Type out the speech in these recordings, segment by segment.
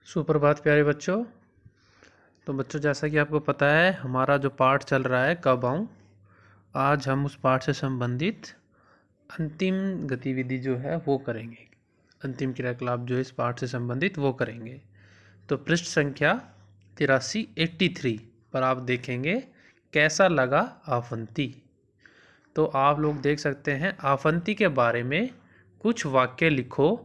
सुप्रभात प्यारे बच्चों। तो बच्चों, जैसा कि आपको पता है हमारा जो पाठ चल रहा है कब आऊँ, आज हम उस पाठ से संबंधित अंतिम गतिविधि जो है वो करेंगे। अंतिम क्रियाकलाप जो है इस पाठ से संबंधित वो करेंगे। तो पृष्ठ संख्या 83 पर आप देखेंगे कैसा लगा आफंती। तो आप लोग देख सकते हैं आफंती के बारे में कुछ वाक्य लिखो।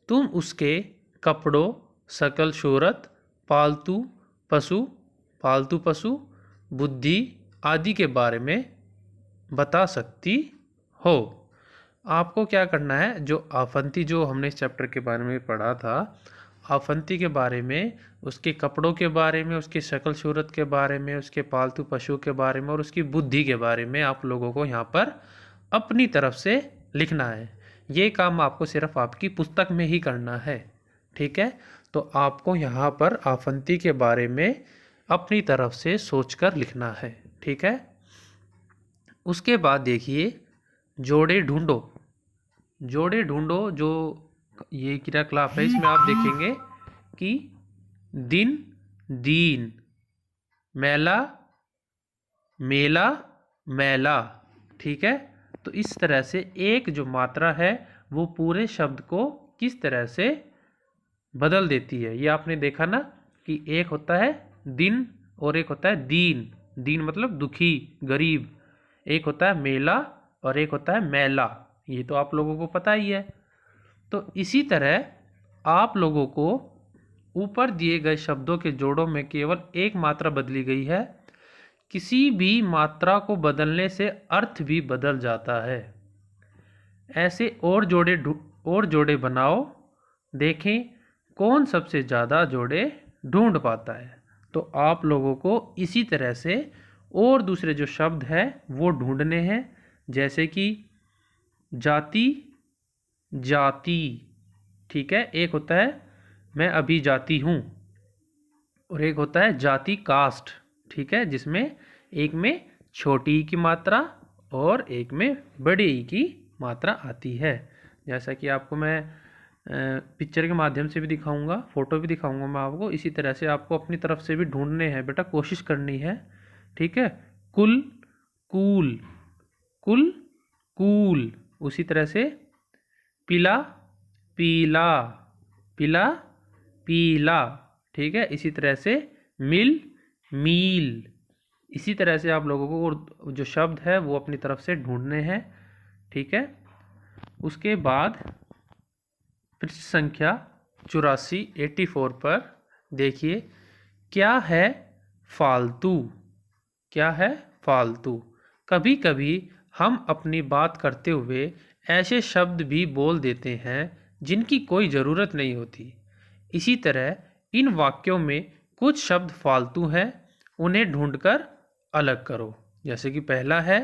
तुम उसके कपड़ों, शकल सूरत, पालतू पशु पालतू पशु, बुद्धि आदि के बारे में बता सकती हो। आपको क्या करना है, जो आफंती जो हमने इस चैप्टर के बारे में पढ़ा था, आफंती के बारे में, उसके कपड़ों के बारे में, उसकी शक्ल सूरत के बारे में, उसके पालतू पशु के बारे में और उसकी बुद्धि के बारे में आप लोगों को यहाँ पर अपनी तरफ से लिखना है। ये काम आपको सिर्फ आपकी पुस्तक में ही करना है, ठीक है। तो आपको यहाँ पर आफंती के बारे में अपनी तरफ से सोचकर लिखना है, ठीक है। उसके बाद देखिए जोड़े ढूंढो। जोड़े ढूंढो जो ये क्रियाकलाप है, इसमें आप देखेंगे कि दिन, दीन, मैला, मेला, मैला, ठीक है। तो इस तरह से एक जो मात्रा है वो पूरे शब्द को किस तरह से बदल देती है, ये आपने देखा ना कि एक होता है दिन और एक होता है दीन। दीन मतलब दुखी, गरीब। एक होता है मेला और एक होता है मैला। ये तो आप लोगों को पता ही है। तो इसी तरह आप लोगों को ऊपर दिए गए शब्दों के जोड़ों में केवल एक मात्रा बदली गई है। किसी भी मात्रा को बदलने से अर्थ भी बदल जाता है। ऐसे और जोड़े बनाओ, देखें कौन सबसे ज़्यादा जोड़े ढूंढ पाता है। तो आप लोगों को इसी तरह से और दूसरे जो शब्द हैं वो ढूंढने हैं, जैसे कि जाति, जाति, ठीक है। एक होता है मैं अभी जाती हूँ और एक होता है जाति, कास्ट, ठीक है, जिसमें एक में छोटी ई की मात्रा और एक में बड़ी ई की मात्रा आती है। जैसा कि आपको मैं पिक्चर के माध्यम से भी दिखाऊंगा, फोटो भी दिखाऊंगा मैं आपको। इसी तरह से आपको अपनी तरफ से भी ढूंढने हैं बेटा, कोशिश करनी है, ठीक है। कुल, कूल, कुल, कूल। उसी तरह से पीला, पीला, पीला, पीला, ठीक है। इसी तरह से मिल, मील। इसी तरह से आप लोगों को और जो शब्द है वो अपनी तरफ से ढूंढने हैं, ठीक है। उसके बाद पृष्ठ संख्या 84 पर देखिए क्या है फालतू। क्या है फालतू। कभी कभी हम अपनी बात करते हुए ऐसे शब्द भी बोल देते हैं जिनकी कोई ज़रूरत नहीं होती। इसी तरह इन वाक्यों में कुछ शब्द फालतू हैं, उन्हें ढूंढकर अलग करो। जैसे कि पहला है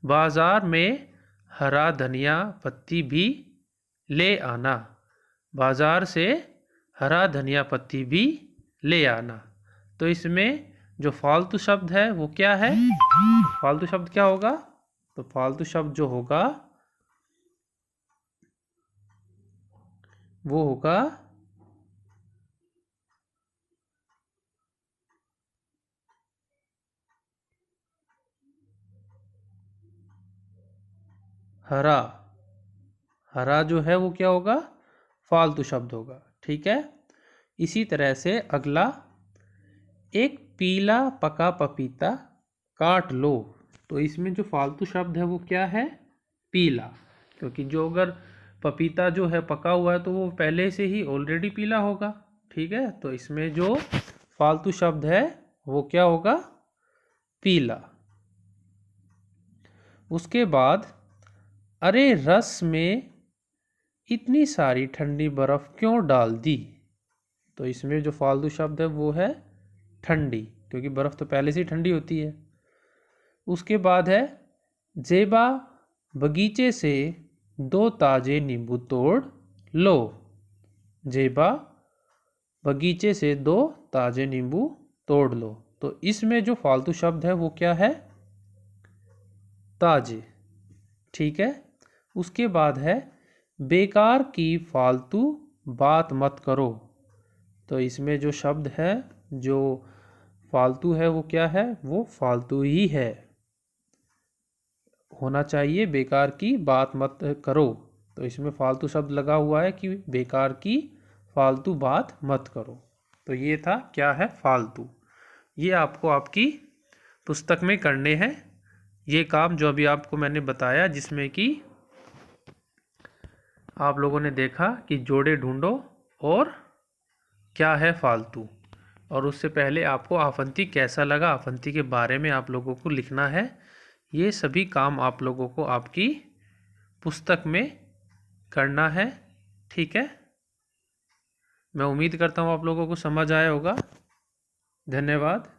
बाजार में हरा धनिया पत्ती भी ले आना। बाजार से हरा धनिया पत्ती भी ले आना। तो इसमें जो फालतू शब्द है वो क्या है? फालतू शब्द क्या होगा? तो फालतू शब्द जो होगा वो होगा हरा। हरा जो है वो क्या होगा? फालतू शब्द होगा, ठीक है। इसी तरह से अगला, एक पीला पका पपीता काट लो। तो इसमें जो फालतू शब्द है वो क्या है? पीला। क्योंकि जो अगर पपीता जो है पका हुआ है तो वो पहले से ही ऑलरेडी पीला होगा, ठीक है। तो इसमें जो फालतू शब्द है वो क्या होगा? पीला। उसके बाद अरे रस में इतनी सारी ठंडी बर्फ क्यों डाल दी। तो इसमें जो फालतू शब्द है वो है ठंडी, क्योंकि बर्फ तो पहले से ही ठंडी होती है। उसके बाद है जेबा बगीचे से 2 ताजे नींबू तोड़ लो। जेबा बगीचे से 2 ताजे नींबू तोड़ लो। तो इसमें जो फालतू शब्द है वो क्या है? ताजे, ठीक है। उसके बाद है बेकार की फालतू बात मत करो। तो इसमें जो शब्द है, जो फालतू है, वो क्या है? वो फालतू ही है। होना चाहिए बेकार की बात मत करो। तो इसमें फालतू शब्द लगा हुआ है कि बेकार की फालतू बात मत करो। तो ये था क्या है? फालतू। ये आपको आपकी पुस्तक में करने हैं ये काम जो अभी आपको मैंने बताया, जिसमें कि आप लोगों ने देखा कि जोड़े ढूंढो और क्या है फालतू। और उससे पहले आपको आफंती कैसा लगा, आफंती के बारे में आप लोगों को लिखना है। ये सभी काम आप लोगों को आपकी पुस्तक में करना है। ठीक है, मैं उम्मीद करता हूँ आप लोगों को समझ आया होगा। धन्यवाद।